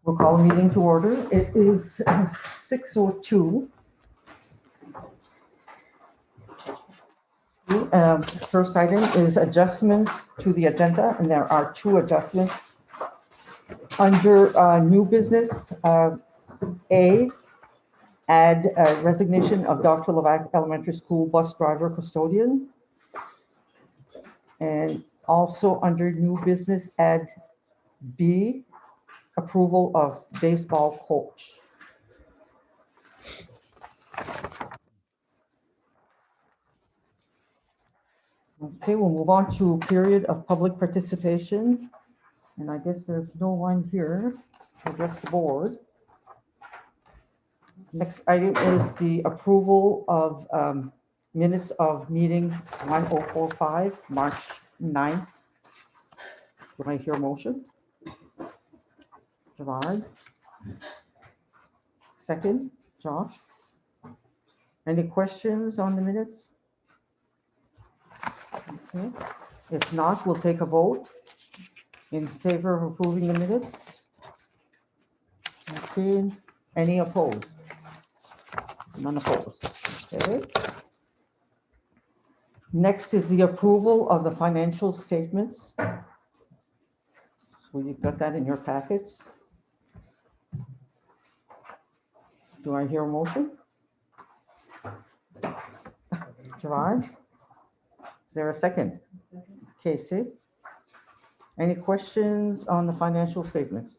We'll call a meeting to order. It is 6:02. First item is adjustments to the agenda, and there are two adjustments. Under new business, A, add resignation of Dr. Levac Elementary School bus driver custodian. And also under new business, add B, approval of baseball coach. Okay, we'll move on to period of public participation. And I guess there's no one here to address the board. Next item is the approval of minutes of meeting 1045, March 9th. Do I hear a motion? Gerard. Second, Josh. Any questions on the minutes? Okay. If not, we'll take a vote in favor of approving the minutes. Okay. Any opposed? None opposed. Okay. Next is the approval of the financial statements. So you've got that in your packets. Do I hear a motion? Gerard? Is there a second? Casey? Any questions on the financial statements?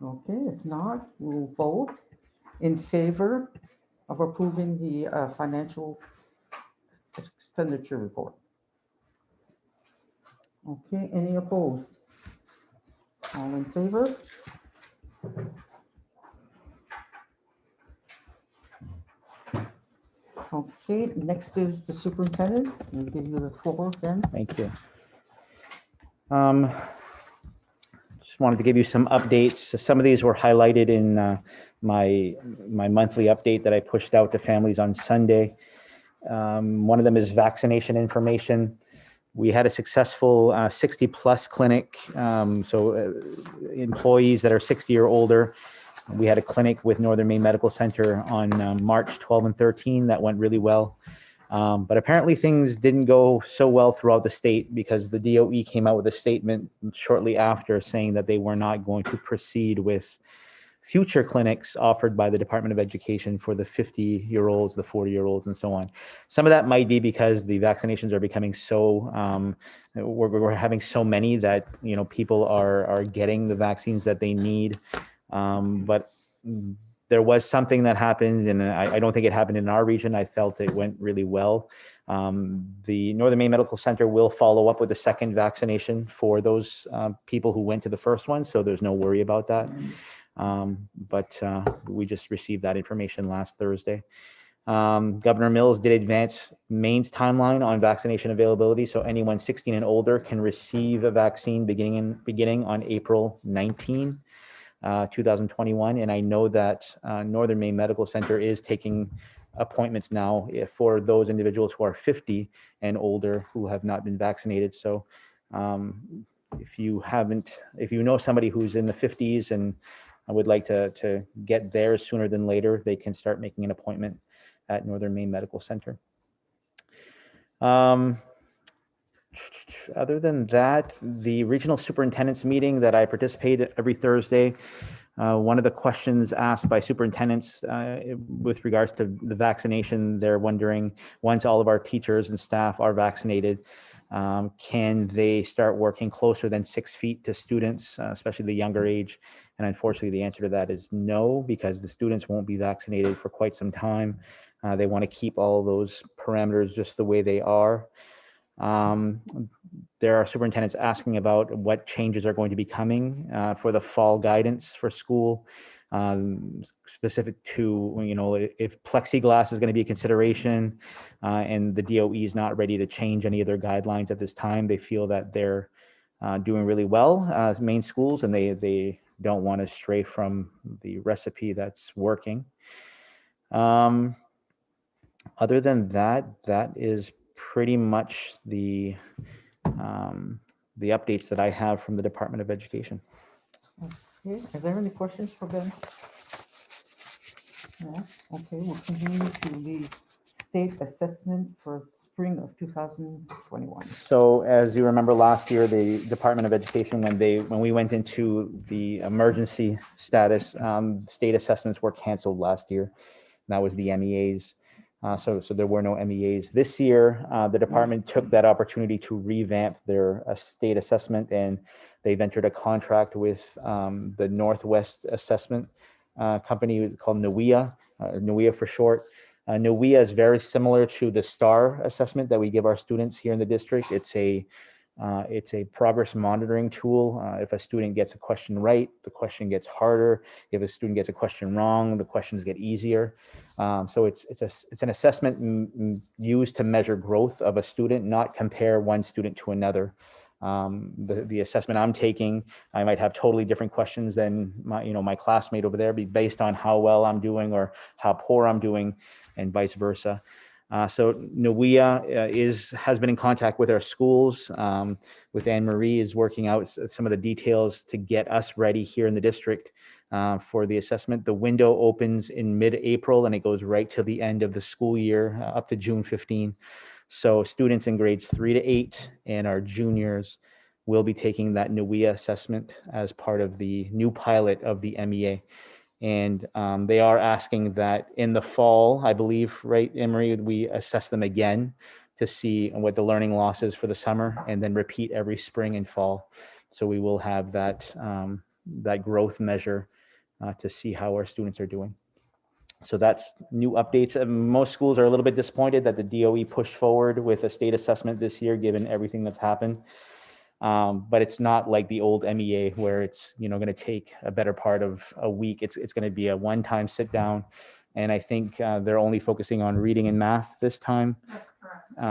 Okay, if not, we'll vote in favor of approving the financial expenditure report. Okay, any opposed? All in favor? Okay, next is the superintendent. I'll give you the floor again. Thank you. Just wanted to give you some updates. Some of these were highlighted in my monthly update that I pushed out to families on Sunday. One of them is vaccination information. We had a successful 60-plus clinic, employees that are 60 or older. We had a clinic with Northern Maine Medical Center on March 12 and 13 that went really well. But apparently things didn't go so well throughout the state because the DOE came out with a statement shortly after saying that they were not going to proceed with future clinics offered by the Department of Education for the 50-year-olds, the 40-year-olds, and so on. Some of that might be because the vaccinations are becoming so, we're having so many that, people are getting the vaccines that they need. But there was something that happened, and I don't think it happened in our region. I felt it went really well. The Northern Maine Medical Center will follow up with a second vaccination for those people who went to the first one, so there's no worry about that. But we just received that information last Thursday. Governor Mills did advance Maine's timeline on vaccination availability, so anyone 16 and older can receive a vaccine beginning on April 19. 2021, and I know that Northern Maine Medical Center is taking appointments now for those individuals who are 50 and older who have not been vaccinated. So if you know somebody who's in the 50s and would like to get theirs sooner than later, they can start making an appointment at Northern Maine Medical Center. Other than that, the regional superintendents meeting that I participate in every Thursday, one of the questions asked by superintendents with regards to the vaccination, they're wondering, once all of our teachers and staff are vaccinated, can they start working closer than 6 feet to students, especially the younger age? And unfortunately, the answer to that is no, because the students won't be vaccinated for quite some time. They want to keep all those parameters just the way they are. There are superintendents asking about what changes are going to be coming for the fall guidance for school, specific to, if plexiglass is going to be a consideration, and the DOE is not ready to change any of their guidelines at this time. They feel that they're doing really well as Maine schools, and they don't want to stray from the recipe that's working. Other than that, that is pretty much the the updates that I have from the Department of Education. Okay, are there any questions for Ben? No? Okay, we'll continue to the state assessment for spring of 2021. So as you remember last year, the Department of Education, when we went into the emergency status, state assessments were canceled last year. That was the MEAs. So there were no MEAs. This year, the department took that opportunity to revamp their state assessment, and they've entered a contract with the Northwest Assessment company called NWIA, NWIA for short. NWIA is very similar to the STAR assessment that we give our students here in the district. It's a progress monitoring tool. If a student gets a question right, the question gets harder. If a student gets a question wrong, the questions get easier. So it's an assessment used to measure growth of a student, not compare one student to another. The assessment I'm taking, I might have totally different questions than my classmate over there, based on how well I'm doing or how poor I'm doing, and vice versa. So NWIA has been in contact with our schools, with Anne Marie is working out some of the details to get us ready here in the district for the assessment. The window opens in mid-April and it goes right to the end of the school year, up to June 15. So students in grades 3 to 8 and our juniors will be taking that NWIA assessment as part of the new pilot of the MEA. And they are asking that in the fall, I believe, right, Emery, we assess them again to see what the learning loss is for the summer, and then repeat every spring and fall. So we will have that growth measure to see how our students are doing. So that's new updates. Most schools are a little bit disappointed that the DOE pushed forward with a state assessment this year, given everything that's happened. But it's not like the old MEA where it's going to take a better part of a week. It's going to be a one-time sit down, and I think they're only focusing on reading and math this time. That's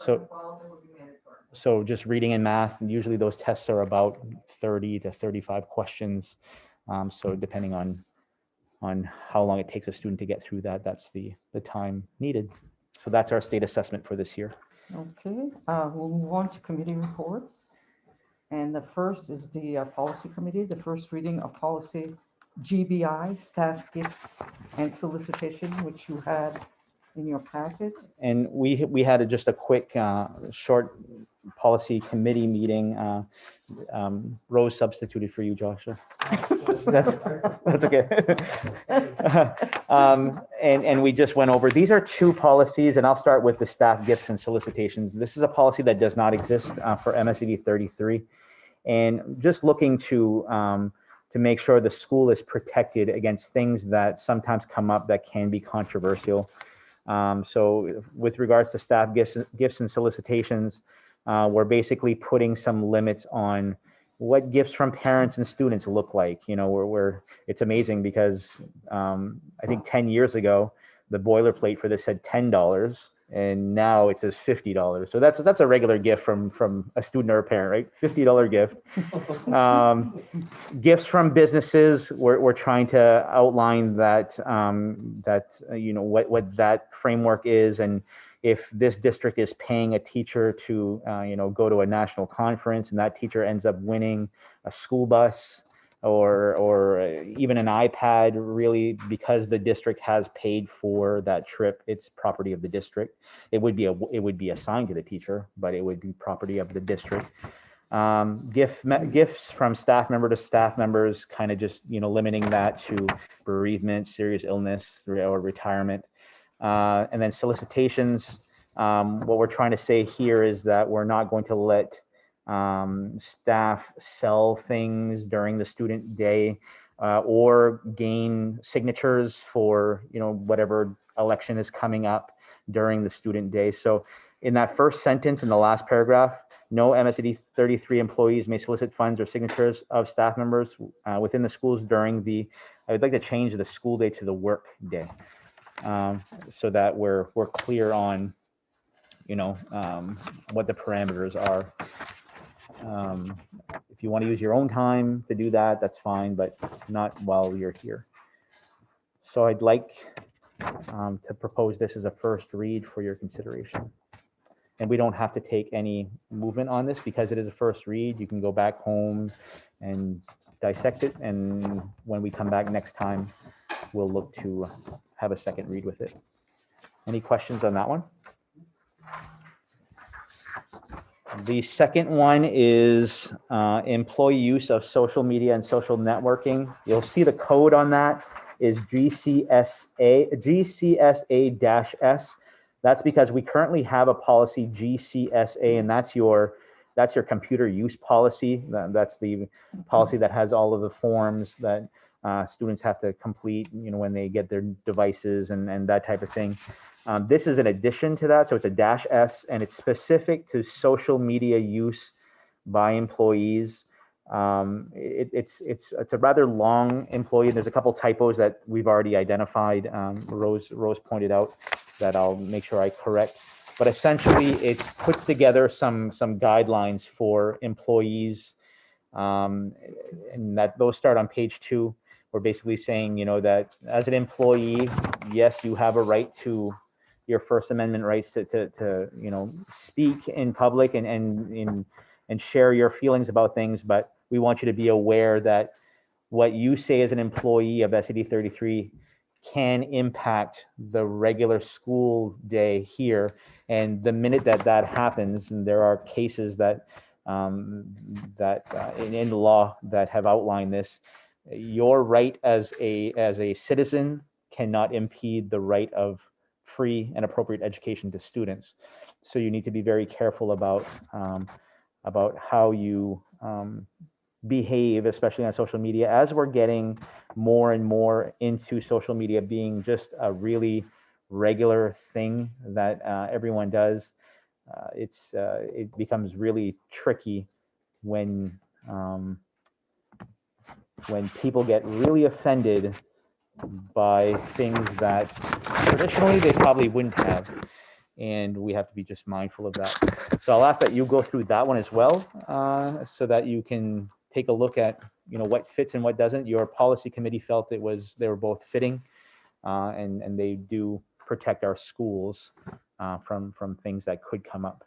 correct. So just reading and math, and usually those tests are about 30 to 35 questions. So depending on how long it takes a student to get through that, that's the time needed. So that's our state assessment for this year. Okay, we'll move on to committee reports. And the first is the policy committee, the first reading of policy GBI, staff gifts and solicitation, which you had in your packet. And we had just a quick short policy committee meeting. Rose substituted for you, Joshua. That's okay. And we just went over, these are two policies, and I'll start with the staff gifts and solicitations. This is a policy that does not exist for MSAD33, and just looking to make sure the school is protected against things that sometimes come up that can be controversial. So with regards to staff gifts and solicitations, we're basically putting some limits on what gifts from parents and students look like. It's amazing because I think 10 years ago, the boilerplate for this said $10, and now it says $50. So that's a regular gift from a student or a parent, right? $50 gift. Gifts from businesses, we're trying to outline that what that framework is, and if this district is paying a teacher to go to a national conference and that teacher ends up winning a school bus or even an iPad, really, because the district has paid for that trip, it's property of the district. It would be assigned to the teacher, but it would be property of the district. Gifts from staff member to staff members, kind of just limiting that to bereavement, serious illness, or retirement. And then solicitations, what we're trying to say here is that we're not going to let staff sell things during the student day or gain signatures for whatever election is coming up during the student day. So in that first sentence in the last paragraph, no MSAD33 employees may solicit funds or signatures of staff members within the schools during I would like to change the school day to the work day. So that we're clear on, what the parameters are. If you want to use your own time to do that, that's fine, but not while you're here. So I'd like to propose this as a first read for your consideration. and we don't have to take any movement on this because it is a first read. You can go back home and dissect it, and when we come back next time, we'll look to have a second read with it. Any questions on that one? The second one is employee use of social media and social networking. You'll see the code on that is GCSA-S. That's because we currently have a policy GCSA, and that's your computer use policy. That's the policy that has all of the forms that students have to complete, when they get their devices and that type of thing. This is an addition to that, so it's a -S, and it's specific to social media use by employees. It's a rather long employee. There's a couple typos that we've already identified. Rose pointed out that I'll make sure I correct. But essentially, it puts together some guidelines for employees, and that those start on page 2. We're basically saying, that as an employee, yes, you have a right to your First Amendment rights to speak in public and share your feelings about things, but we want you to be aware that what you say as an employee of MSAD33 can impact the regular school day here. And the minute that happens, and there are cases that in the law that have outlined this, your right as a citizen cannot impede the right of free and appropriate education to students. So you need to be very careful about how you behave, especially on social media, as we're getting more and more into social media being just a really regular thing that everyone does. It becomes really tricky when people get really offended by things that traditionally they probably wouldn't have, and we have to be just mindful of that. So I'll ask that you go through that one as well, so that you can take a look at what fits and what doesn't. Your policy committee felt they were both fitting, and they do protect our schools from things that could come up.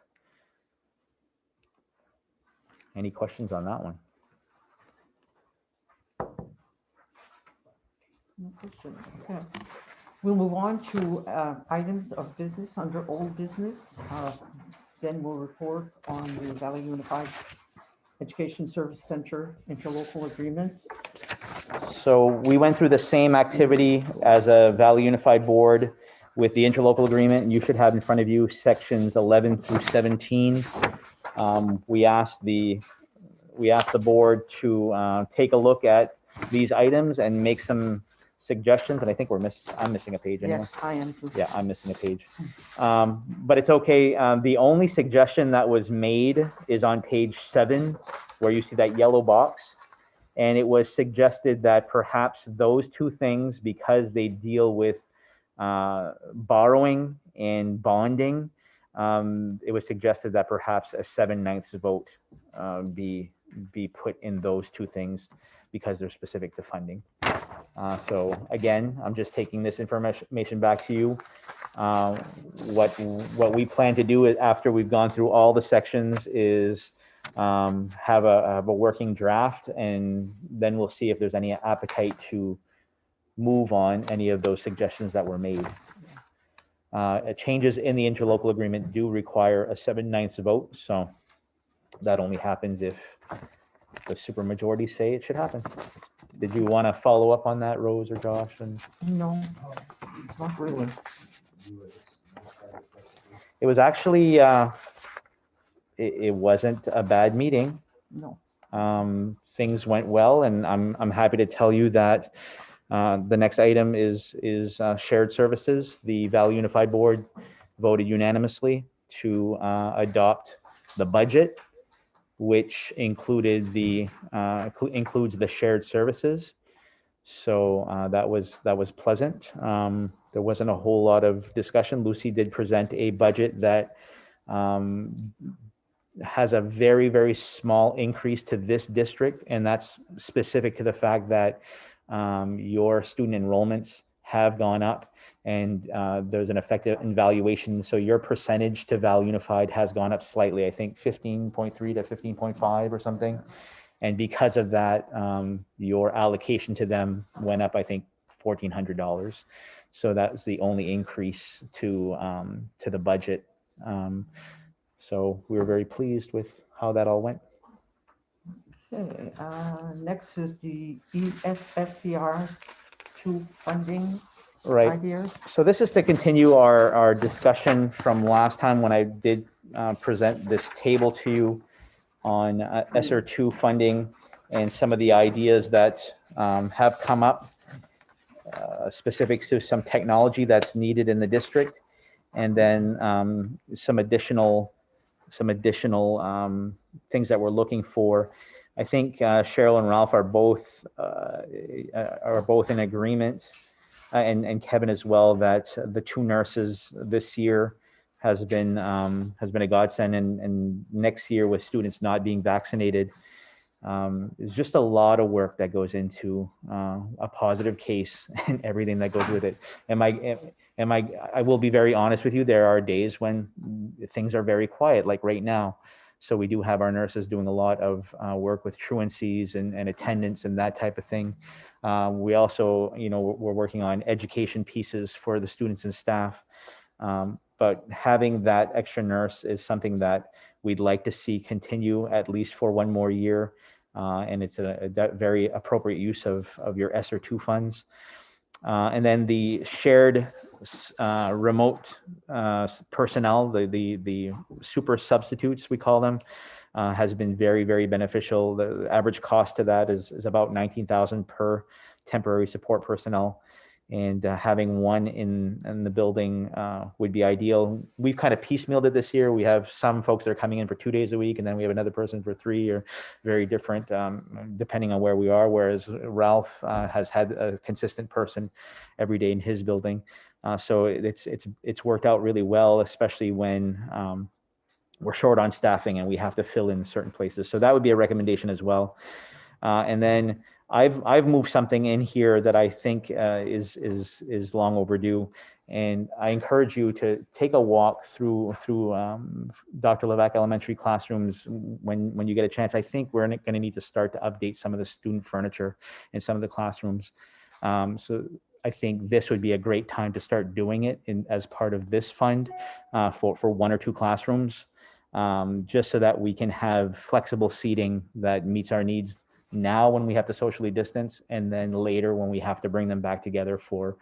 Any questions on that one? No question. Okay. We'll move on to items of business under old business. Then we'll report on the Valley Unified Education Service Center interlocal agreement. So we went through the same activity as a Valley Unified Board with the interlocal agreement. You should have in front of you sections 11 through 17. We asked the board to take a look at these items and make some suggestions, and I think I'm missing a page anyway. Yes, I am. Yeah, I'm missing a page. But it's okay. The only suggestion that was made is on page 7, where you see that yellow box. And it was suggested that perhaps those two things, because they deal with borrowing and bonding, it was suggested that perhaps a 7/9 vote be put in those two things because they're specific to funding. So again, I'm just taking this information back to you. What we plan to do after we've gone through all the sections is have a working draft, and then we'll see if there's any appetite to move on any of those suggestions that were made. Changes in the interlocal agreement do require a 7/9 vote, so that only happens if the supermajority say it should happen. Did you want to follow up on that, Rose or Josh? No, not really. It was actually it wasn't a bad meeting. No. Things went well, and I'm happy to tell you that the next item is shared services. The Valley Unified Board voted unanimously to adopt the budget, which includes the shared services. So that was pleasant. There wasn't a whole lot of discussion. Lucy did present a budget that has a very, very small increase to this district, and that's specific to the fact that your student enrollments have gone up, and there's an effective evaluation. So your percentage to Val Unified has gone up slightly, I think 15.3 to 15.5 or something. And because of that, your allocation to them went up, I think, $1,400. So that's the only increase to the budget. So we were very pleased with how that all went. Okay, next is the ESSCR 2 funding Right. ideas. So this is to continue our discussion from last time when I did present this table to you on SR2 funding and some of the ideas that have come up, specifics to some technology that's needed in the district, and then some additional things that we're looking for. I think Cheryl and Ralph are both in agreement, and Kevin as well, that the 2 nurses this year has been a godsend, and next year with students not being vaccinated, there's just a lot of work that goes into a positive case and everything that goes with it. I will be very honest with you, there are days when things are very quiet, like right now. So we do have our nurses doing a lot of work with truancies and attendance and that type of thing. We also, we're working on education pieces for the students and staff. But having that extra nurse is something that we'd like to see continue at least for 1 more year. And it's a very appropriate use of your SR2 funds. And then the shared remote personnel, the super substitutes, we call them, has been very, very beneficial. The average cost to that is about $19,000 per temporary support personnel. And having one in the building would be ideal. We've kind of piecemealed it this year. We have some folks that are coming in for 2 days a week, and then we have another person for 3, or very different depending on where we are. Whereas Ralph has had a consistent person every day in his building. So it's worked out really well, especially when we're short on staffing and we have to fill in certain places. So that would be a recommendation as well. And then I've moved something in here that I think is long overdue, and I encourage you to take a walk through Dr. Levac Elementary classrooms when you get a chance. I think we're going to need to start to update some of the student furniture in some of the classrooms. So I think this would be a great time to start doing it as part of this fund for 1 or 2 classrooms, just so that we can have flexible seating that meets our needs now when we have to socially distance, and then later when we have to bring them back together for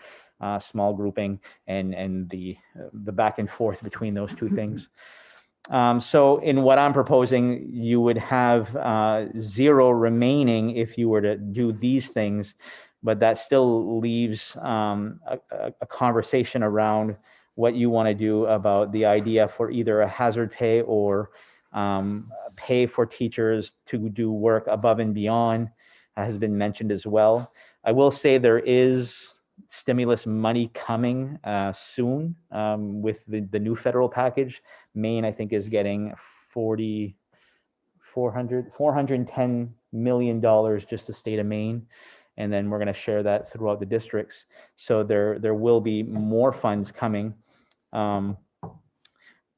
small grouping and the back and forth between those 2 things. So in what I'm proposing, you would have 0 remaining if you were to do these things, but that still leaves a conversation around what you want to do about the idea for either a hazard pay or pay for teachers to do work above and beyond has been mentioned as well. I will say there is stimulus money coming soon with the new federal package. Maine, I think, is getting $410 million, just the state of Maine. And then we're going to share that throughout the districts. So there will be more funds coming.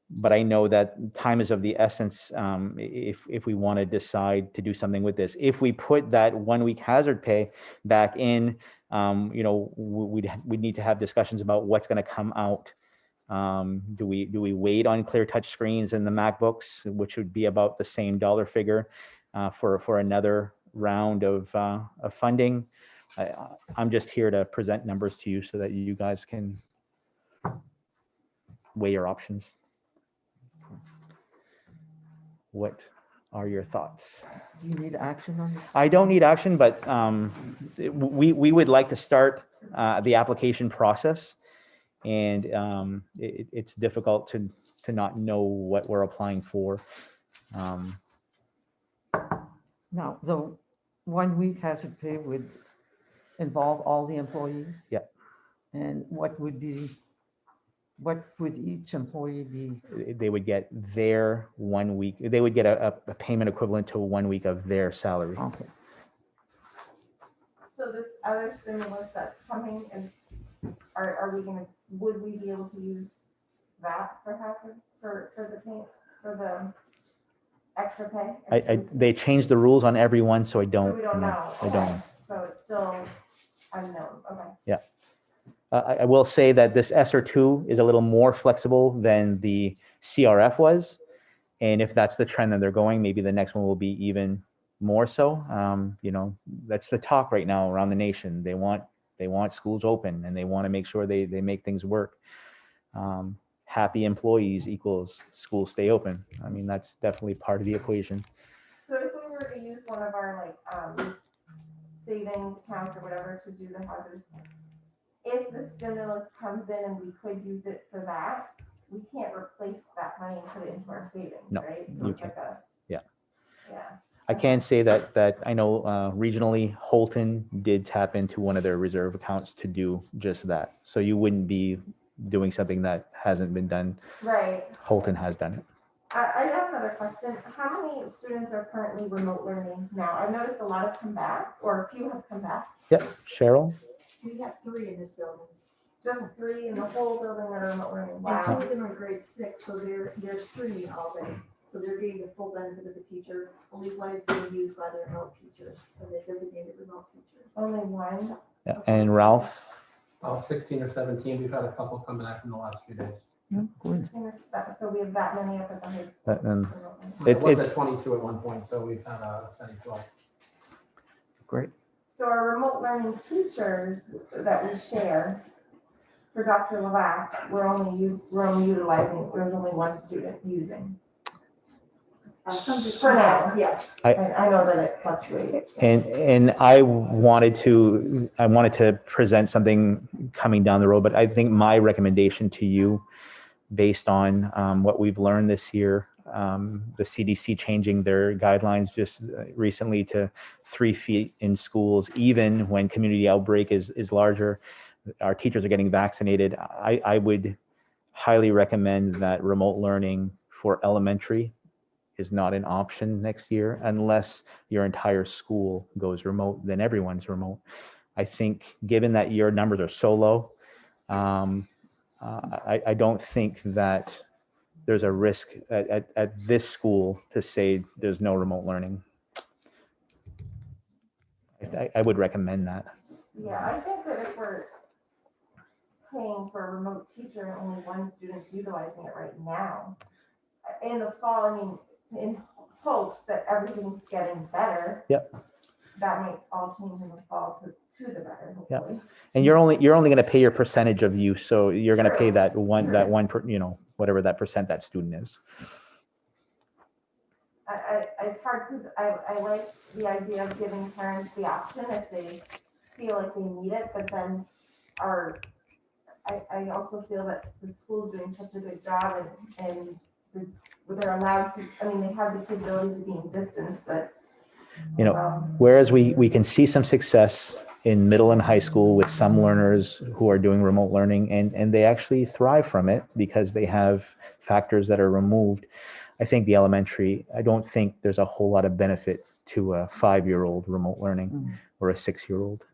But I know that time is of the essence if we want to decide to do something with this. If we put that 1 week hazard pay back in, we'd need to have discussions about what's going to come out. Do we wait on clear touch screens and the MacBooks, which would be about the same dollar figure for another round of funding? I'm just here to present numbers to you so that you guys can weigh your options. What are your thoughts? Do you need action on this? I don't need action, but we would like to start the application process, and it's difficult to not know what we're applying for. Now, the 1 week hazard pay would involve all the employees? Yeah. And what would each employee be? They would get their 1 week. They would get a payment equivalent to 1 week of their salary. Okay. So this other stimulus that's coming, are we gonna, would we be able to use that for hazard, for the pay, for the extra pay? They changed the rules on everyone, so I So don't we don't know. I Okay. don't. So it's still unknown, okay. I will say that this SR2 is a little more flexible than the CRF was. And if that's the trend that they're going, maybe the next one will be even more so. You know, that's the talk right now around the nation. They want schools open, and they want to make sure they make things work. Happy employees equals schools stay open. I mean, that's definitely part of the equation. So if we were to use one of our savings accounts or whatever to do the hazards, if the stimulus comes in and we could use it for that, we can't replace that money and put it into our savings, No, right? So you it's like a. Yeah. Yeah. I can say that I know regionally Holton did tap into one of their reserve accounts to do just that. So you wouldn't be doing something that hasn't been done. Right. Holton has done it. I have another question. How many students are currently remote learning now? I've noticed a lot have come back, or a few have come back. Yep, Cheryl. We have 3 in this building. Just 3 in the whole building that are remote learning. And Wow. 2 of them are grade 6, so there's 3 all day. So they're getting the full benefit of the teacher. Only 1 is being used by the remote teachers, or the designated remote teachers. Only 1. Yeah. And Ralph. 16 or 17, we've had a couple come back in the last few days. So we have that many up at the high school. And It was it's at 22 at one point, so we've had a steady 12. great. So our remote learning teachers that we share for Dr. Levac, we're only utilizing, there's only 1 student using. For now. Yes. I know that it fluctuates. And I wanted to present something coming down the road, but I think my recommendation to you, based on what we've learned this year, the CDC changing their guidelines just recently to 3 feet in schools, even when community outbreak is larger, our teachers are getting vaccinated. I would highly recommend that remote learning for elementary is not an option next year unless your entire school goes remote, then everyone's remote. I think given that your numbers are so low, I don't think that there's a risk at this school to say there's no remote learning. I would recommend that. Yeah, I think that if we're paying for a remote teacher and only 1 student's utilizing it right now, in the fall, I mean, in hopes that everything's getting better. Yep. That might all change in the fall to the better, hopefully. And you're only going to pay your percentage of use, so you're going to pay True. that one True. you know, whatever that percent that student is. It's hard because I like the idea of giving parents the option if they feel like they need it, but then I also feel that the school's doing such a good job and they're allowed to, I mean, they have the capabilities of being distanced that. You know, whereas we can see some success in middle and high school with some learners who are doing remote learning and they actually thrive from it because they have factors that are removed. I think the elementary, I don't think there's a whole lot of benefit to a 5-year-old remote learning or a 6-year-old.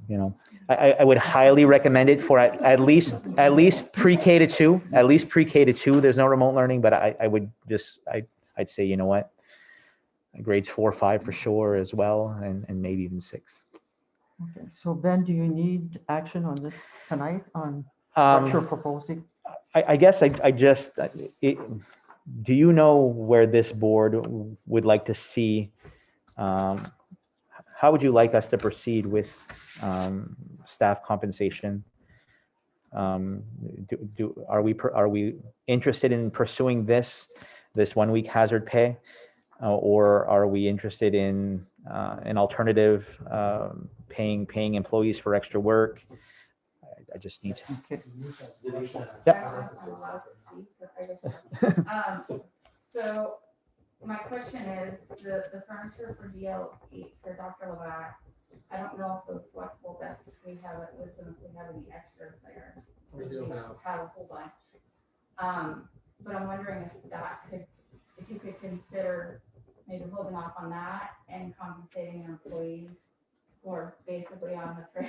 You know, I would highly recommend it for at least pre-K to 2. At least pre-K to 2, there's no remote learning, but I'd say, you know what, grades 4 or 5 for sure as well, and maybe even 6. Okay, so Ben, do you need action on this tonight on what you're proposing? I guess do you know where this board would like to see, how would you like us to proceed with staff compensation? Are we interested in pursuing this 1-week hazard pay, or are we interested in an alternative, paying employees for extra work? I just need to. Okay. So my question is, the furniture for DL8 for Dr. Levac, I don't know if those flexible desks we have at Wisdom, if we have any extras there. We do have a whole bunch. But I'm wondering if you could consider maybe holding off on that and compensating your employees who are basically on the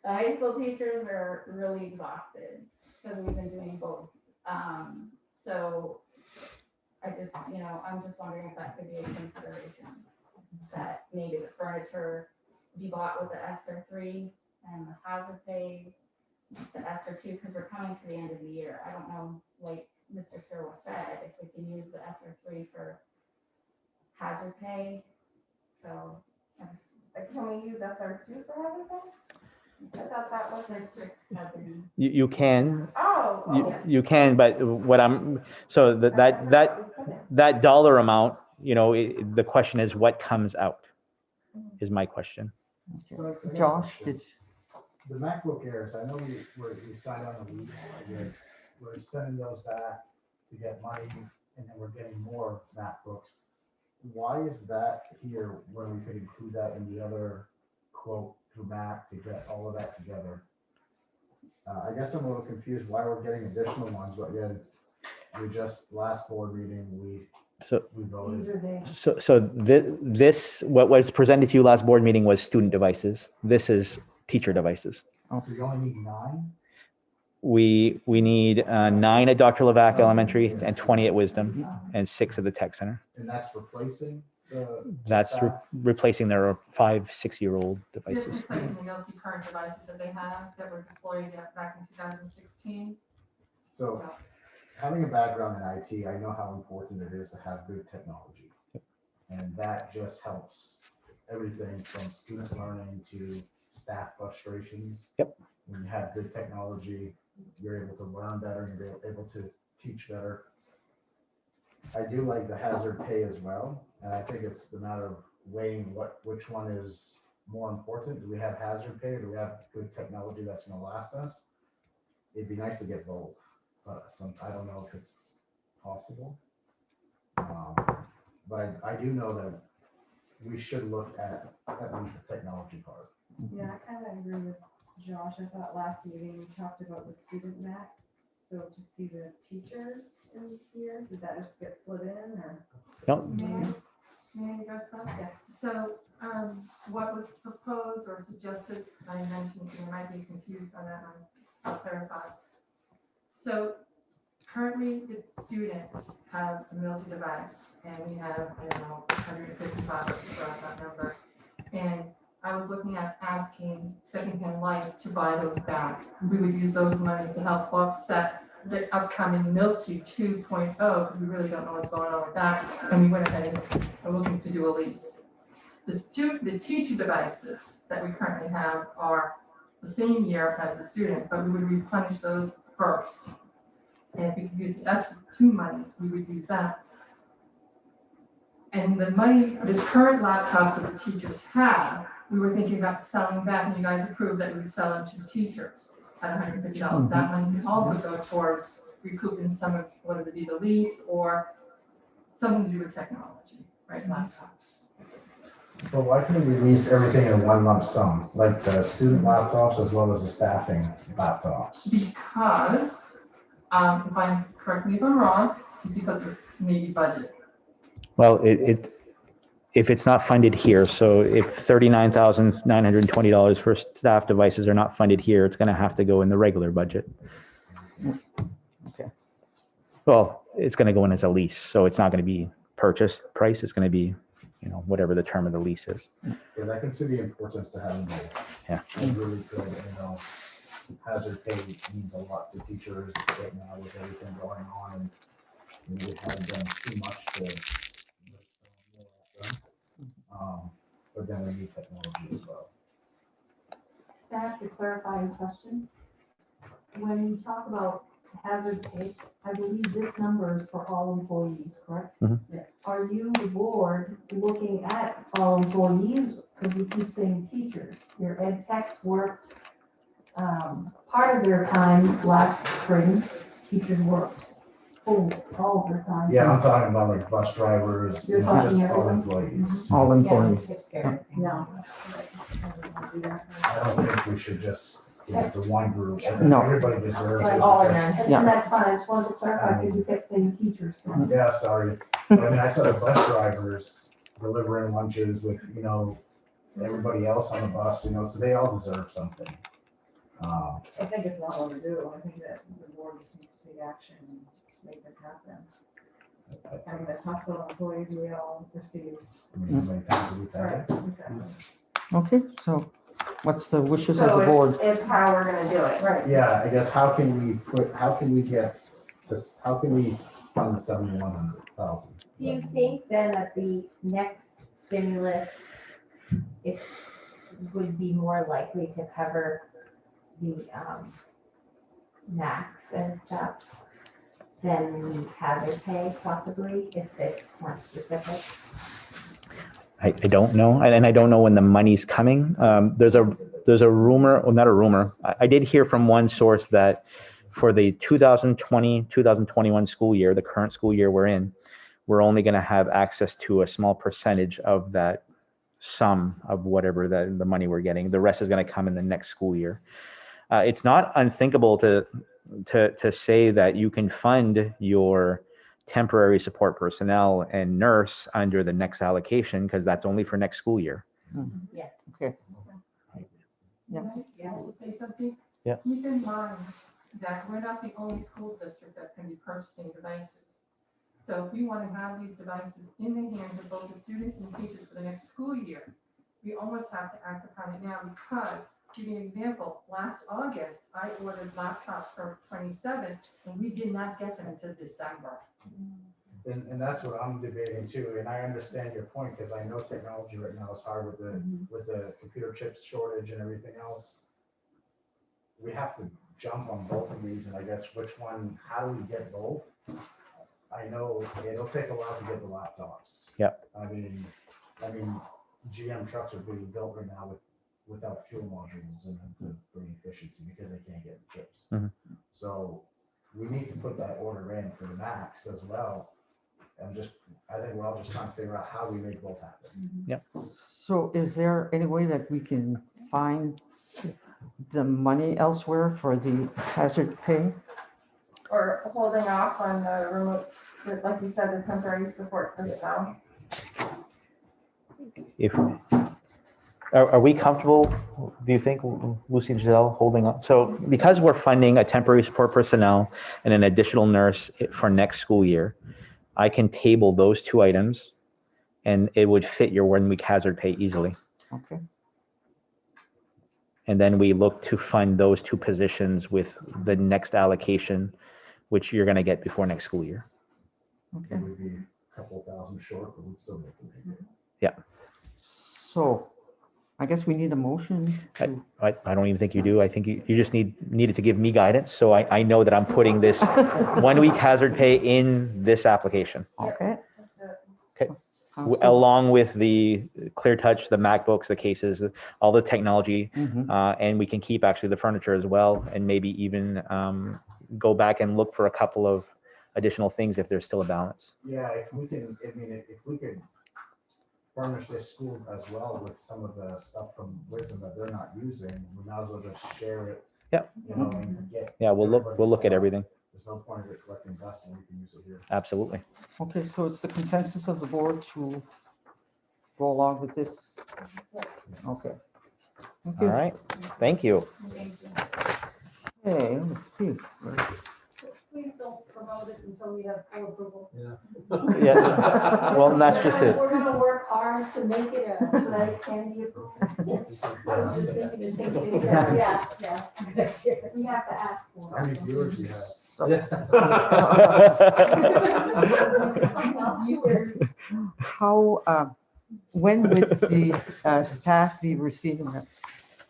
The high school teachers are really exhausted because we've been doing both. So I just, I'm just wondering if that could be a consideration. That maybe the furniture be bought with the ESSER3 and the hazard pay, the ESSER2, because we're coming to the end of the year. I don't know, like Mr. Searle said, if we can use the ESSER3 for hazard pay. So I just, Can we use SR2 for hazard pay? I thought that was. districts have to be. You can, Oh. yes. you can, but what so that dollar amount, the question is what comes out is my question. So I got a Josh, question. The MacBook Airs, I know we signed on the lease, we're sending those back to get money, and then we're getting more MacBooks. Why is that here when we could include that in the other quote through Mac to get all of that together? I guess I'm a little confused why we're getting additional ones, but yet we just last board meeting, we So, voted. These are the, so this, what was presented to you last board meeting was student devices. This is teacher devices. So you only need 9? We need 9 at Dr. Levac Elementary and 20 at Wisdom and 6 at the Tech Center. And that's replacing the. That's staff? replacing their 5-6-year-old Just devices. replacing the multi-current devices that they have that were deployed back in 2016. So having a background in IT, I know how important it is to have good technology. And that just helps everything from student learning to staff frustrations. Yep. When you have good technology, you're able to learn better, and you're able to teach better. I do like the hazard pay as well, and I think it's the matter of weighing which one is more important. Do we have hazard pay, or do we have good technology that's gonna last us? It'd be nice to get both, but I don't know if it's possible. But I do know that we should look at least the technology part. Yeah, I kind of agree with Josh. I thought last meeting we talked about the student max. So to see the teachers in here, did that just get slid in or? No, May I address that? Yes. So what was proposed or suggested, I mentioned, you might be confused on that one. I'll clarify. So currently the students have a multi-device and we have, 155 throughout that number. And I was looking at asking Secondhand Life to buy those back. We would use those monies to help offset the upcoming Milty 2.0 because we really don't know what's going on with that. And we went ahead and are looking to do a lease. The teacher devices that we currently have are the same year as the students, but we would replenish those first. And if we could use the S2 monies, we would use that. And the money, the current laptops that the teachers have, we were thinking about selling back, and you guys approved that we would sell them to teachers at $150. That money can also go towards recouping some of whether it be the lease or something to do with technology, right? Laptops. But why couldn't we lease everything in one lump sum, like the student laptops as well as the staffing laptops? Because, correct me if I'm wrong, it's because it's maybe budget. well, if it's not funded here, so if $39,920 for staff devices are not funded here, it's going to have to go in the regular budget. Okay. Well, it's going to go in as a lease, so it's not going to be purchase price. It's going to be, whatever the term of the lease is. Because I can see the importance to having both. Yeah. It really could, hazard pay means a lot to teachers right now with everything going on, and we haven't done too much to but then we need technology as well. can I ask a clarifying question? When we talk about hazard pay, I believe this number is for all employees, correct? Mhm. Yeah. Are you, the board, looking at all employees? Because we keep saying teachers. Your ed techs worked part of their time last spring. Teachers worked all of their time. Yeah, I'm talking about like bus drivers, You're talking just all everyone? employees. All employees. No. I don't think we should just give it to one group. I think No. Everybody deserves Like it. all of them. Yeah. And that's fine. I just wanted to clarify because you kept saying teachers. So. Yeah, sorry. But I mean, I saw the bus drivers delivering lunches with, everybody else on the bus, you know, so they all deserve something. I think it's not overdue. I think that the board just needs to take action and make this happen. I mean, as hospital employees, we all receive. I mean, how many times have we done Right, it? exactly. Okay, so what's the wishes of So the board? it's how we're gonna do it. Right. Yeah, I guess how can we get this, how can we fund the 7,100,000? Do you think then that the next stimulus, it would be more likely to cover the max and stuff than the hazard pay possibly, if it's more specific? I don't know, and I don't know when the money's coming. There's a rumor, well, not a rumor. I did hear from one source that for the 2020-2021 school year, the current school year we're in, we're only going to have access to a small percentage of that sum of whatever the money we're getting. The rest is going to come in the next school year. It's not unthinkable to say that you can fund your temporary support personnel and nurse under the next allocation, because that's only for next school year. Yes. Okay. Can I also say something? Yeah. Keep in mind that we're not the only school district that's gonna be purchasing devices. So if we want to have these devices in the hands of both the students and teachers for the next school year, we almost have to act upon it now, because, to give you an example, last August, I ordered laptops for 27, and we did not get them until December. And that's what I'm debating too, and I understand your point, because I know technology right now is hard with the computer chips shortage and everything else. We have to jump on both of these, and I guess which one, how do we get both? I know it'll take a while to get the laptops. Yep. I mean, GM trucks are being built right now without fuel modules and to bring efficiency because they can't get the chips. Mhm. So we need to put that order in for the Max as well. I think we're all just trying to figure out how we make both happen. So is there any way that we can find the money elsewhere for the hazard pay? Or holding off on the remote, like you said, the temporary support personnel. Are we comfortable, do you think, Lucy and Giselle, holding on? So because we're funding a temporary support personnel and an additional nurse for next school year, I can table those two items and it would fit your 1 week hazard pay easily. Okay, And then we look to fund those two positions with the next allocation, which you're going to get before next school year. okay. It would be a couple thousand short, but we'd still make the payment. So I guess we need a motion to, I don't even think you do. I think you just needed to give me guidance. So I know that I'm putting this 1 week hazard pay in this application, okay. Let's do it. Sounds good. along with the Clear Touch, the MacBooks, the cases, all the technology. Mhm. And we can keep actually the furniture as well, and maybe even go back and look for a couple of additional things if there's still a balance. Yeah, if we can, if we could furnish this school as well with some of the stuff from Wisdom that they're not using, we might as well just share it. Yep. You know, and get. Yeah, we'll look everybody's at stuff. everything. There's no point in collecting dust when we can use it here. Absolutely. Okay, so it's the consensus of the board to go along with this? Okay. Thank All you. right. Thank you. Okay, let's see. Please don't promote it until we have full approval. Yeah. Yeah. Well, and that's just it. We're gonna work hard to make it a tonight candy approval. I was just thinking the same thing. Yeah. We have to ask for How many it. viewers do you have? How, when would the staff be receiving that?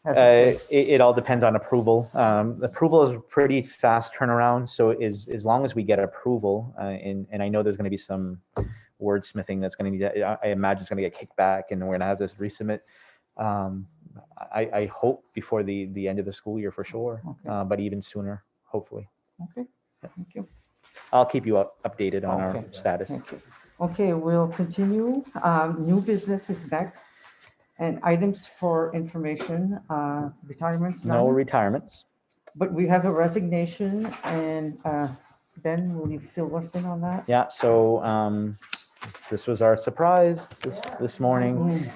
hazard pay? It all depends on approval. Approval is a pretty fast turnaround. So as long as we get approval, and I know there's going to be some wordsmithing that's going to need, I imagine it's going to get kicked back and we're going to have this resubmit. I hope before the end of the school year for sure, Okay. but even sooner, hopefully. Okay, thank you. I'll keep you updated on our Okay. status. Thank you. Okay, we'll continue. New business is next. And items for information, retirements, No none. retirements. But we have a resignation, and Ben, will you fill us in on that? Yeah, so this was our surprise this morning.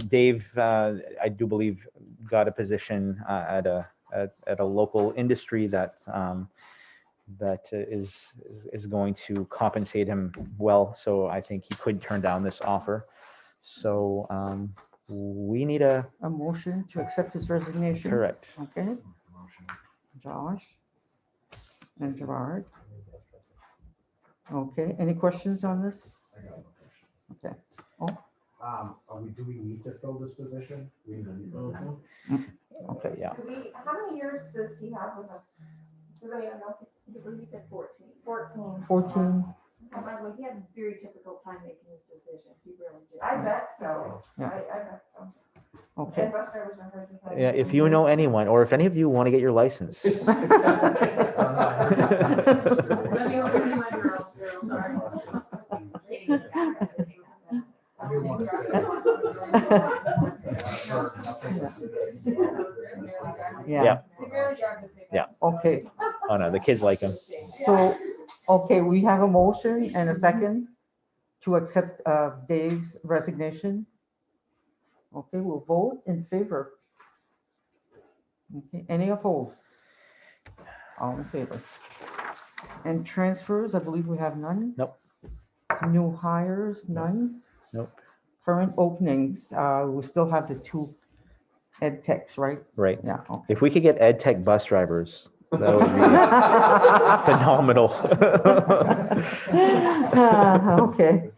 Dave, I do believe, got a position at a local industry that is going to compensate him well. So I think he could turn down this offer. So we need a A motion to accept his resignation. correct. Okay, Josh and Gerard. Okay, any questions on this? I got one question. Okay. Do we need to fill this position? We need to fill Okay, Yeah. How many years does he have with us? Does anyone know? I believe he said 14. 14. 14. By the way, he had a very difficult time making his decision. He really did. I bet so. Yeah. I bet so. Okay. And bus drivers are hard to find. Yeah, if you know anyone, or if any of you want to get your license. Let me open my girls, sorry. I do want to say. Yeah. They barely drive the pickups. Yeah. Okay, Oh no, the kids like him. so, okay, we have a motion and a second to accept Dave's resignation. Okay, we'll vote in favor. Okay, any opposed? All in favor. And transfers, I believe we have none? Nope. New hires, none? Nope. Current openings, we still have the 2 ed techs, right? Right. Yeah, okay. If we could get ed tech bus drivers, that would be phenomenal. Okay.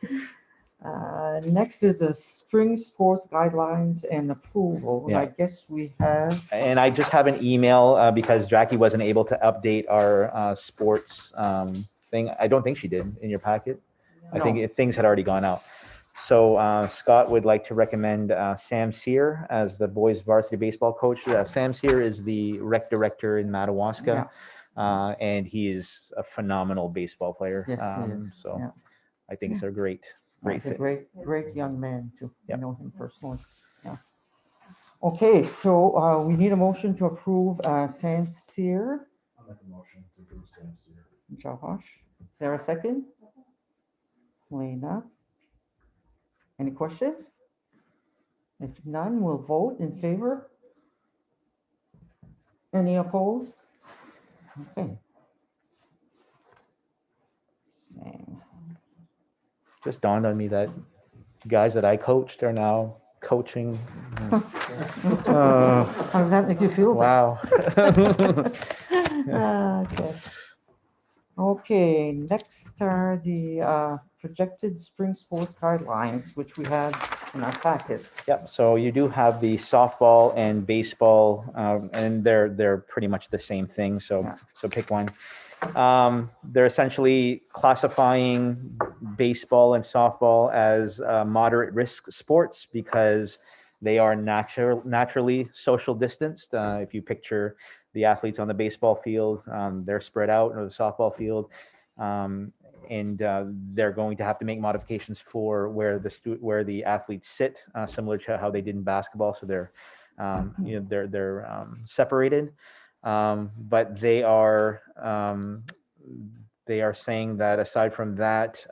Next is the spring sports guidelines and approval. Yeah. I guess we have, And I just have an email because Jackie wasn't able to update our sports thing. I don't think she did in your packet. I think things had already gone out. So Scott would like to recommend Sam Sear as the boys varsity baseball coach. Sam Sear is the rec director in Madawaska, and he is a phenomenal baseball player. Yes, he is. So Yeah. I think it's a great he's a fit. great young man too. I Yep. know him personally. Yeah. Okay, so we need a motion to approve Sam Sear. I'll make a motion to approve Sam Sear. Josh, is there a second? Lena? Any questions? If none, we'll vote in favor. Any opposed? Okay. Same. Just dawned on me that guys that I coached are now coaching. How does that make you feel? Wow. Okay. Okay, next are the projected spring sports guidelines, which we have in our packet. Yep. So you do have the softball and baseball, and they're pretty much the same thing. So Yeah. so pick one. They're essentially classifying baseball and softball as moderate risk sports because they are naturally social distanced. If you picture the athletes on the baseball field, they're spread out, or the softball field, and they're going to have to make modifications for where the athletes sit, similar to how they did in basketball. So they're separated, but they are saying that aside from that,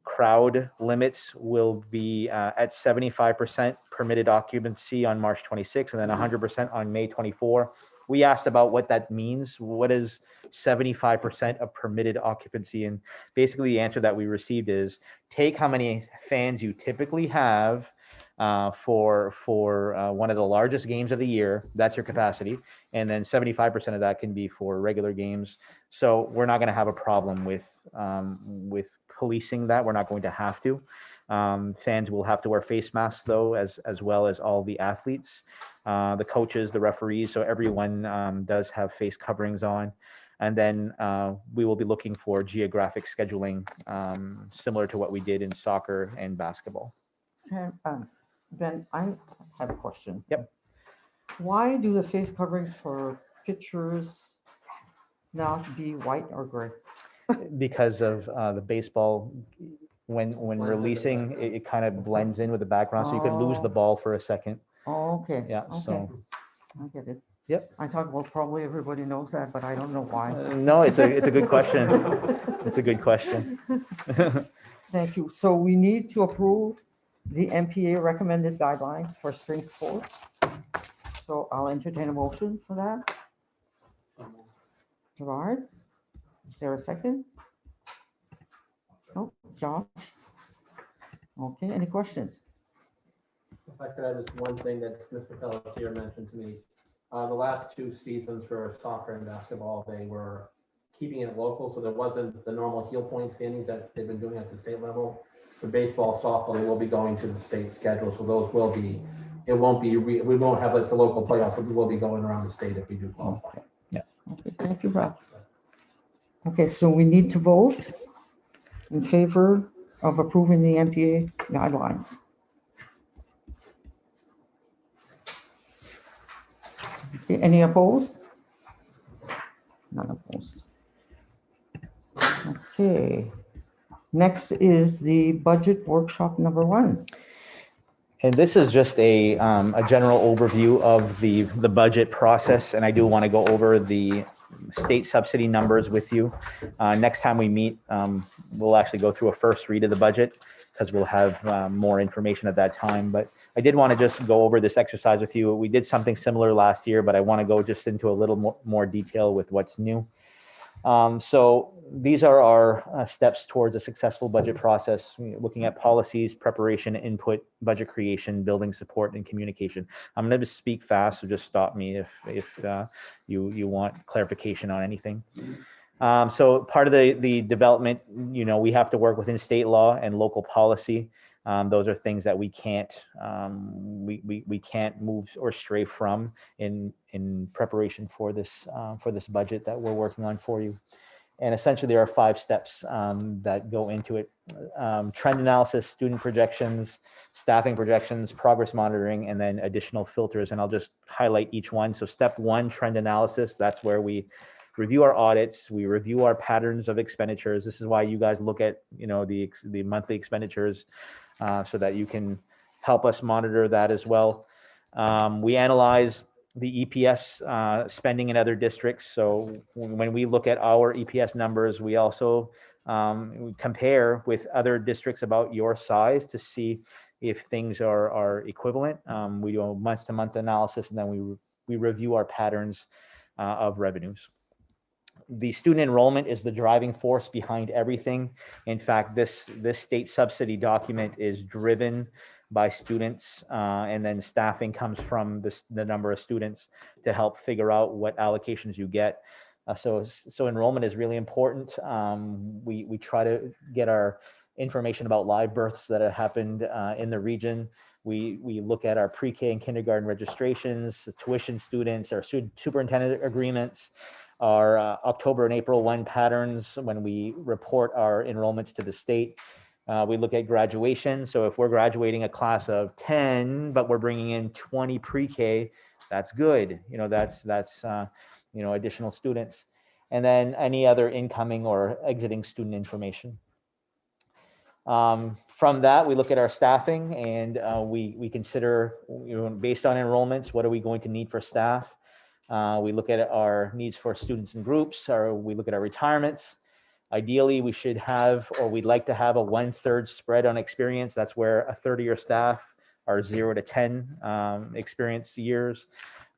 crowd limits will be at 75% permitted occupancy on March 26th, and then 100% on May 24. We asked about what that means. What is 75% of permitted occupancy? And basically the answer that we received is take how many fans you typically have for one of the largest games of the year. That's your capacity. And then 75% of that can be for regular games. So we're not going to have a problem with policing that. We're not going to have to. Fans will have to wear face masks though, as well as all the athletes, the coaches, the referees. So everyone does have face coverings on. And then we will be looking for geographic scheduling, similar to what we did in soccer and basketball. Sam, Ben, I have a question. Yep. Why do the face coverings for pitchers now be white or gray? Because of the baseball, when releasing, it kind of blends in with the background, so you could lose the ball for a second. Oh, okay. Yeah, Okay. so I get it. Yep. I thought, well, probably everybody knows that, but I don't know why. no, it's a good question. It's a good question. Thank you. So we need to approve the MPA recommended guidelines for spring sports. So I'll entertain a motion for that. Gerard, is there a second? Oh, Josh? Okay, any questions? If I could add just one thing that Mr. Pelletier mentioned to me. The last two seasons for soccer and basketball, they were keeping it local, so there wasn't the normal heel point standings that they've been doing at the state level. For baseball, softball, they will be going to the state schedule, so those will be, it won't be, we won't have like the local playoffs, but we will be going around the state if we do qualify. Okay, thank you, Rob. Okay, so we need to vote in favor of approving the MPA guidelines. Okay, any opposed? None opposed. Okay. Next is the budget workshop number 1. And this is just a general overview of the budget process, and I do want to go over the state subsidy numbers with you. Next time we meet, we'll actually go through a first read of the budget because we'll have more information at that time. But I did want to just go over this exercise with you. We did something similar last year, but I want to go just into a little more detail with what's new. So these are our steps towards a successful budget process, looking at policies, preparation, input, budget creation, building support, and communication. I'm going to speak fast, so just stop me if you want clarification on anything. So part of the development, we have to work within state law and local policy. Those are things that we can't move or stray from in preparation for this budget that we're working on for you. And essentially, there are 5 steps that go into it: trend analysis, student projections, staffing projections, progress monitoring, and then additional filters. And I'll just highlight each one. So step 1, trend analysis. That's where we review our audits, we review our patterns of expenditures. This is why you guys look at the monthly expenditures so that you can help us monitor that as well. We analyze the EPS spending in other districts. So when we look at our EPS numbers, we also we compare with other districts about your size to see if things are equivalent. We do a month-to-month analysis, and then we review our patterns of revenues. The student enrollment is the driving force behind everything. In fact, this state subsidy document is driven by students, and then staffing comes from the number of students to help figure out what allocations you get. So enrollment is really important. We try to get our information about live births that have happened in the region. We look at our pre-K and kindergarten registrations, tuition students, our superintendent agreements, our October and April 1 patterns when we report our enrollments to the state. We look at graduation. So if we're graduating a class of 10, but we're bringing in 20 pre-K, that's good. That's additional students. And then any other incoming or exiting student information. From that, we look at our staffing, and we consider, based on enrollments, what are we going to need for staff? We look at our needs for students and groups, or we look at our retirements. Ideally, we should have, or we'd like to have, a 1/3 spread on experience. That's where a 30-year staff are 0 to 10 experience years.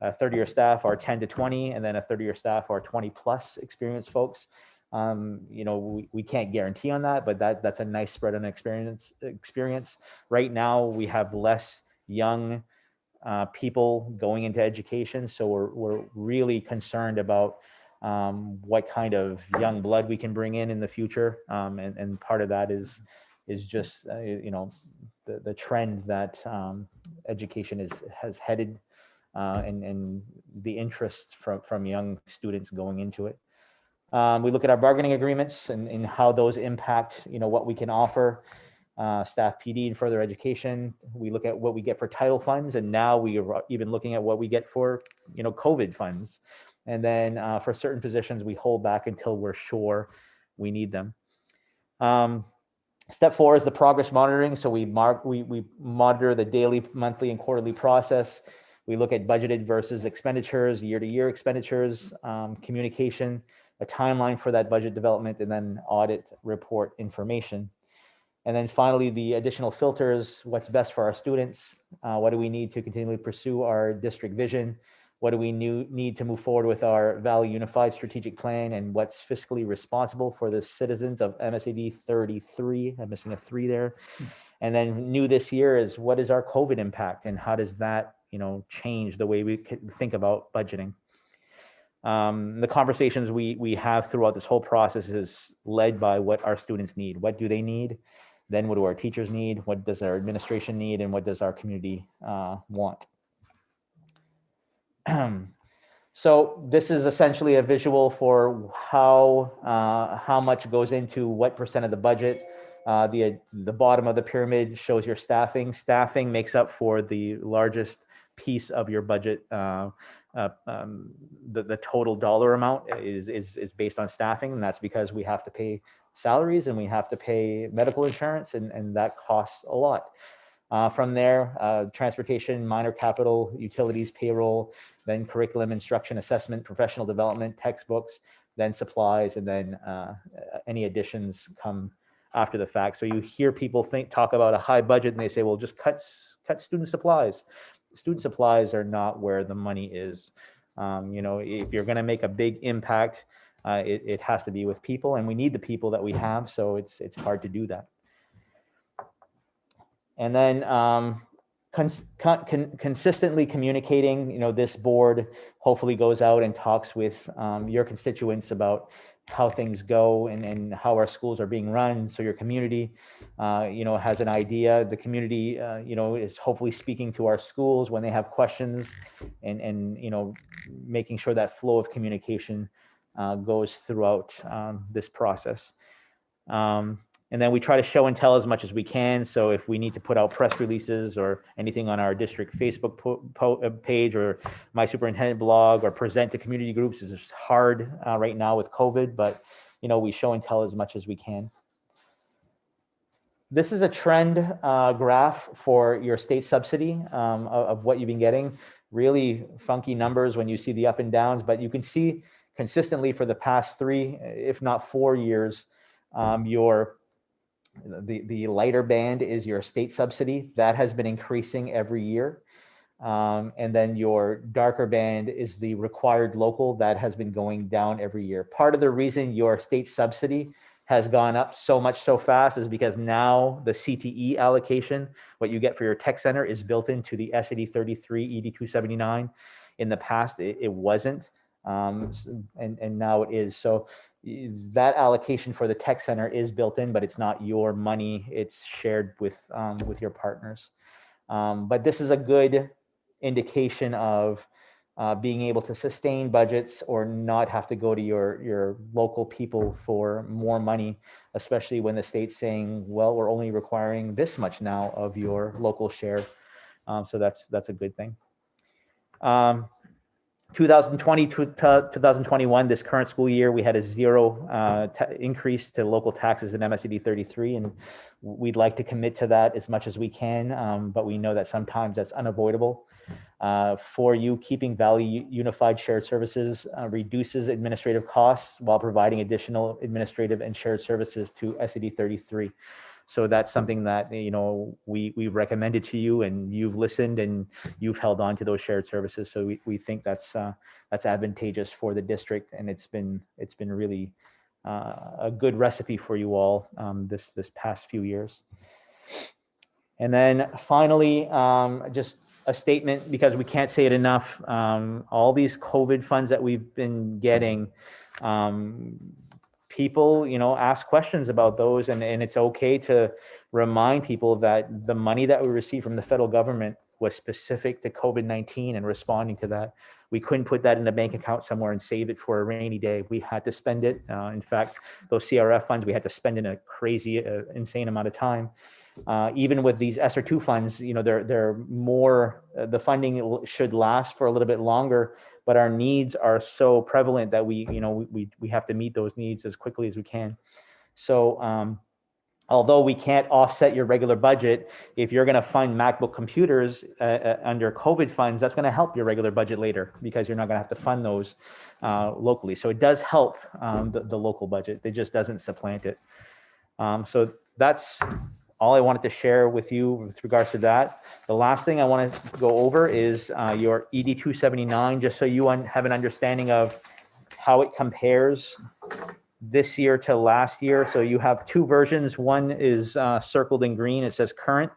30-year staff are 10 to 20, and then a 30-year staff are 20+ experience folks. We can't guarantee on that, but that's a nice spread on experience. Right now, we have less young people going into education, so we're really concerned about what kind of young blood we can bring in the future, and part of that is just the trend that education has headed, and the interest from young students going into it. We look at our bargaining agreements and how those impact what we can offer. Staff PD and further education. We look at what we get for title funds, and now we are even looking at what we get for COVID funds. And then for certain positions, we hold back until we're sure we need them. Step 4 is the progress monitoring. So we monitor the daily, monthly, and quarterly process. We look at budgeted versus expenditures, year-to-year expenditures, communication, a timeline for that budget development, and then audit report information. And then finally, the additional filters, what's best for our students? What do we need to continually pursue our district vision? What do we need to move forward with our Valley Unified Strategic Plan, and what's fiscally responsible for the citizens of MSAD 33? I'm missing a 3 there. And then new this year is, what is our COVID impact, and how does that, change the way we think about budgeting? The conversations we have throughout this whole process is led by what our students need. What do they need? Then what do our teachers need? What does our administration need? And what does our community want? So this is essentially a visual for how much goes into what percent of the budget. The bottom of the pyramid shows your staffing. Staffing makes up for the largest piece of your budget. The total dollar amount is based on staffing, and that's because we have to pay salaries and we have to pay medical insurance, and that costs a lot. From there, transportation, minor capital, utilities, payroll, then curriculum, instruction, assessment, professional development, textbooks, then supplies, and then any additions come after the fact. So you hear people talk about a high budget and they say, well, just cut student supplies. Student supplies are not where the money is. If you're going to make a big impact, it has to be with people, and we need the people that we have. So it's hard to do that. And then consistently communicating, this board hopefully goes out and talks with your constituents about how things go and how our schools are being run. So your community, has an idea. The community, is hopefully speaking to our schools when they have questions, and making sure that flow of communication goes throughout this process. And then we try to show and tell as much as we can. So if we need to put out press releases or anything on our district Facebook page or my superintendent blog, or present to community groups, is just hard right now with COVID, but we show and tell as much as we can. This is a trend graph for your state subsidy of what you've been getting. Really funky numbers when you see the up and downs, but you can see consistently for the past 3, if not 4 years, the lighter band is your state subsidy. That has been increasing every year. And then your darker band is the required local. That has been going down every year. Part of the reason your state subsidy has gone up so much so fast is because now the CTE allocation, what you get for your tech center, is built into the MSAD33 ED279. In the past, it wasn't, and now it is. So that allocation for the tech center is built in, but it's not your money. It's shared with your partners. But this is a good indication of being able to sustain budgets or not have to go to your local people for more money, especially when the state's saying, well, we're only requiring this much now of your local share. So that's a good thing. 2020 to 2021, this current school year, we had a 0 increase to local taxes in MSAD 33, and we'd like to commit to that as much as we can, but we know that sometimes that's unavoidable. For you, keeping Valley Unified Shared Services reduces administrative costs while providing additional administrative and shared services to SAD 33. So that's something that, we've recommended to you, and you've listened and you've held on to those shared services. So we think that's advantageous for the district, and it's been really a good recipe for you all this past few years. And then finally, just a statement, because we can't say it enough. All these COVID funds that we've been getting, people, ask questions about those, and it's okay to remind people that the money that we received from the federal government was specific to COVID-19 and responding to that. We couldn't put that in a bank account somewhere and save it for a rainy day. We had to spend it. In fact, those CRF funds, we had to spend in a crazy, insane amount of time. Even with these ESSER 2 funds, they're more, the funding should last for a little bit longer, but our needs are so prevalent that we have to meet those needs as quickly as we can. So although we can't offset your regular budget, if you're going to fund MacBook computers under COVID funds, that's going to help your regular budget later, because you're not going to have to fund those locally. So it does help the local budget. It just doesn't supplant it. So that's all I wanted to share with you with regards to that. The last thing I want to go over is your ED 279, just so you have an understanding of how it compares this year to last year. So you have two versions. One is circled in green. It says current.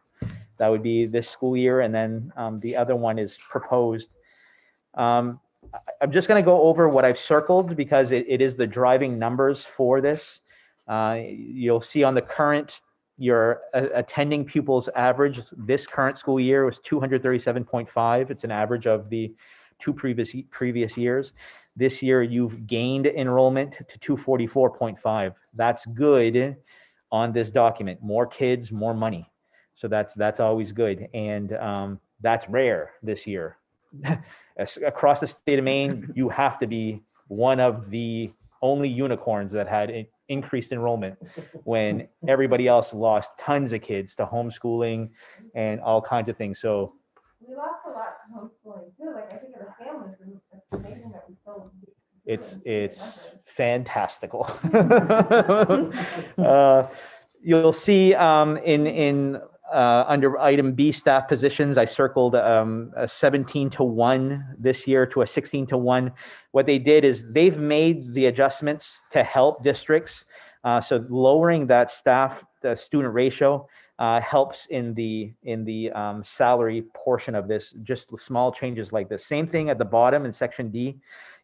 That would be this school year. And then the other one is proposed. I'm just going to go over what I've circled because it is the driving numbers for this. You'll see on the current, your attending pupils average this current school year was 237.5. It's an average of the two previous years. This year, you've gained enrollment to 244.5. That's good on this document. More kids, more money. So that's always good. And that's rare this year. Across the state of Maine, you have to be one of the only unicorns that had increased enrollment when everybody else lost tons of kids to homeschooling and all kinds of things. So We lost a lot to homeschooling too, like I think of the families, and it's amazing that we still. it's fantastical. You'll see in under item B, staff positions, I circled a 17-1 this year to a 16-1. What they did is they've made the adjustments to help districts. So lowering that the student ratio helps in the salary portion of this, just small changes like this. Same thing at the bottom in section D.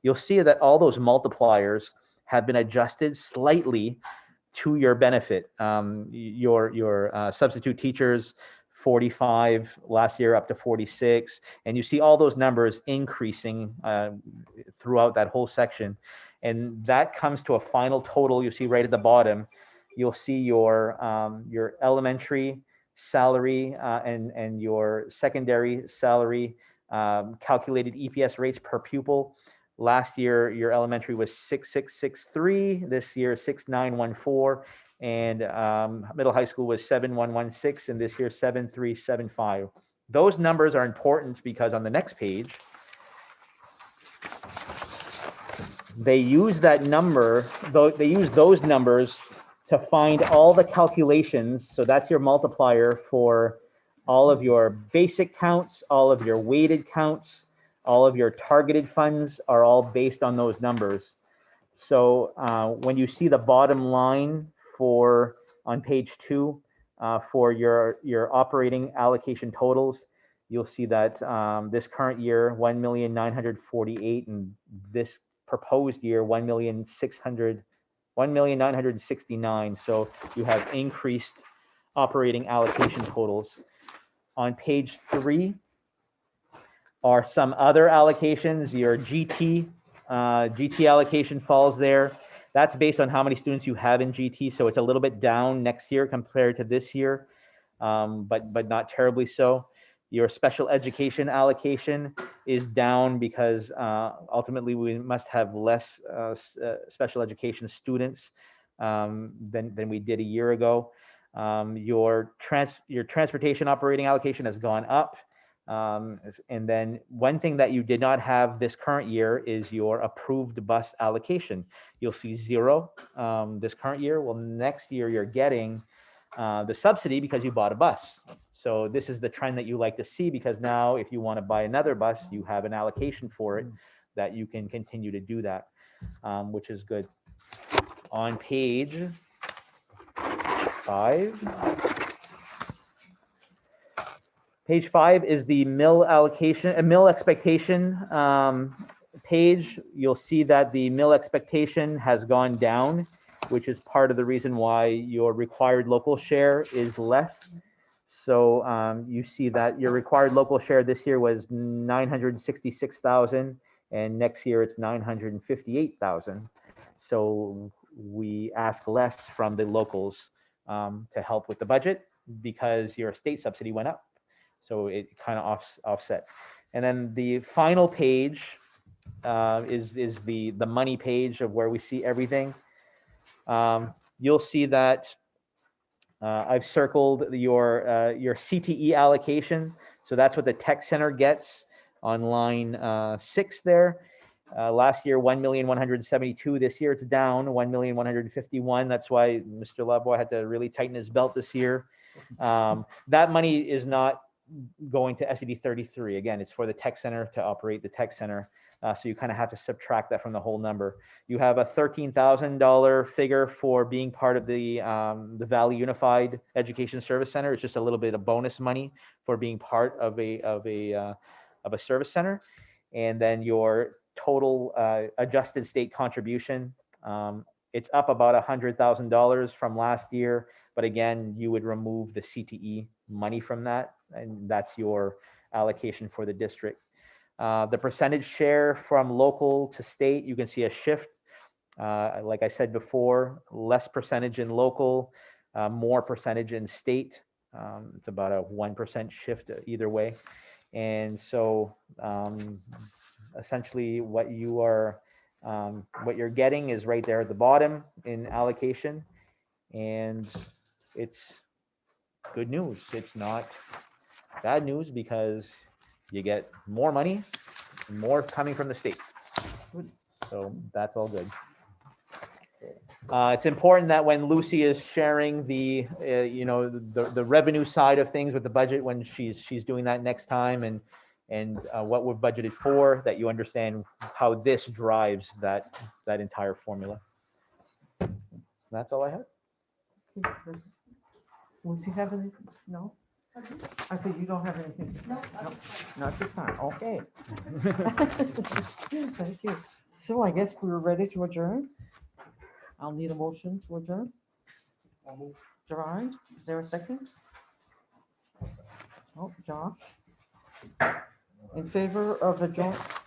You'll see that all those multipliers have been adjusted slightly to your benefit. Your substitute teachers, 45 last year up to 46. And you see all those numbers increasing throughout that whole section. And that comes to a final total. You see right at the bottom, you'll see your elementary salary and your secondary salary calculated EPS rates per pupil. Last year, your elementary was 6663. This year, 6914. And middle high school was 7116. And this year, 7375. Those numbers are important because on the next page, they use that number, they use those numbers to find all the calculations. So that's your multiplier for all of your basic counts, all of your weighted counts, all of your targeted funds are all based on those numbers. So when you see the bottom line on page 2 for your operating allocation totals, you'll see that this current year, 1,948,000, and this proposed year, 1,969,000. So you have increased operating allocation totals. On page 3 are some other allocations. Your GT allocation falls there. That's based on how many students you have in GT. So it's a little bit down next year compared to this year, but not terribly so. Your special education allocation is down because ultimately we must have less special education students than we did a year ago. Your transportation operating allocation has gone up. And then one thing that you did not have this current year is your approved bus allocation. You'll see 0 this current year. Well, next year you're getting the subsidy because you bought a bus. So this is the trend that you like to see, because now if you want to buy another bus, you have an allocation for it that you can continue to do that, which is good. On page 5. Page 5 is the mill allocation, mill expectation page. You'll see that the mill expectation has gone down, which is part of the reason why your required local share is less. So you see that your required local share this year was 966,000, and next year it's 958,000. So we ask less from the locals to help with the budget because your state subsidy went up. So it kind of offset. And then the final page is the money page of where we see everything. You'll see that I've circled your CTE allocation. So that's what the tech center gets on line 6 there. Last year, 1,172,000. This year it's down 1,151,000. That's why Mr. Lavoie had to really tighten his belt this year. That money is not going to SAD33. Again, it's for the tech center to operate the tech center. So you kind of have to subtract that from the whole number. You have a $13,000 figure for being part of the Valley Unified Education Service Center. It's just a little bit of bonus money for being part of a service center. And then your total adjusted state contribution, it's up about $100,000 from last year. But again, you would remove the CTE money from that, and that's your allocation for the district. The percentage share from local to state, you can see a shift. Like I said before, less percentage in local, more percentage in state. It's about a 1% shift either way. And so essentially what you're getting is right there at the bottom in allocation. And it's good news. It's not bad news because you get more money, more coming from the state. So that's all good. It's important that when Lucy is sharing the revenue side of things with the budget, when she's doing that next time, and what we're budgeted for, that you understand how this drives that entire formula. That's all I have. Lucy have anything? No? I said you don't have anything? No, Not this time, okay. Thank you. So I guess we're ready to adjourn. I'll need a motion to adjourn. Gerard, is there a second? Oh, Josh. In favor of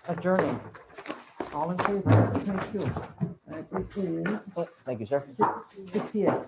adjourning? All in favor? Thank you. It is Thank you, sir. 6:58.